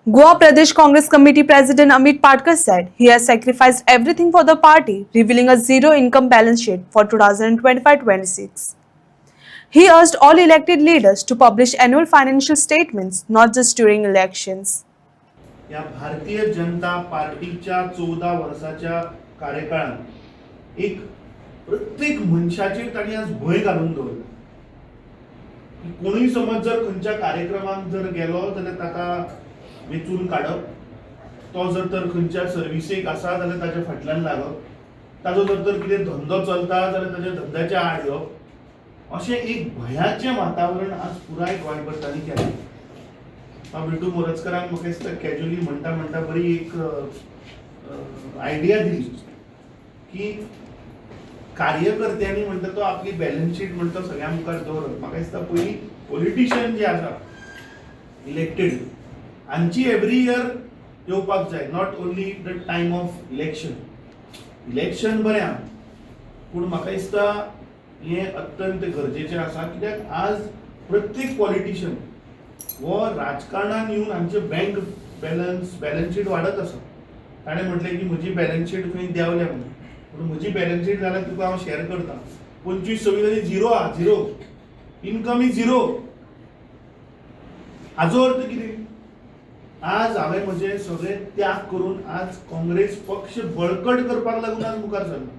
Goa Pradesh Congress Committee President Amit Patkar said he has sacrificed everything for the party, revealing a zero-income balance sheet for 2025-26. He urged all elected leaders to publish annual financial statements, not just during elections. या भारतीय जनता पार्टीच्या 14 वर्षाच्या कार्यकाळात एक प्रत्येक मनशाचेर ताणी आज भय घालून दवरला. कोणूय समज जर खंयच्या कार्यक्रमाक जर गेलो जाल्यार ताका वेचून काडप, तो जर तर खंयच्या सर्विसेक आसा जाल्यार ताच्या फाटल्यान लागप, ताजो जर तर कितें धंदो चलता जाल्यार ताच्या धंद्याच्या आड येवप, अशें एक भयाचें वातावरण आज पुराय गोंयभर तांणी केलें. बिटू मोरजकरांक म्हाका दिसता कॅज्युअली म्हणटा बरी एक आयडिया दिली की कार्यकर्त्यांनी म्हणटा तो आपली बॅलन्स शीट म्हणटा सगळ्या मुखार दवरप. म्हाका दिसता पयलीं पॉलिटिशियन जे आसा इलेक्टेड हांची एवरी इयर येवपाक जाय, not only the time of election बरें आहा, पूण म्हाका दिसता हें अत्यंत गरजेचें आसा. कित्याक आज प्रत्येक पॉलिटिशियन वो राजकारणान येवन आमचे बँक बॅलन्स शीट वाडत आसा. ताणें म्हटलें की म्हजी बॅलन्स शीट खंय देंवल्या म्हणून, पूण म्हजी बॅलन्स शीट जाल्यार तुका हांव शेअर करता. 25-26 झिरो आहा, झिरो इनकम इज झिरो. हाजो अर्थ कितें? आज हांवें म्हजे सगळे त्याग करून आज काँग्रेस पक्ष बळकट करपाक लागून आज मुखार सरला.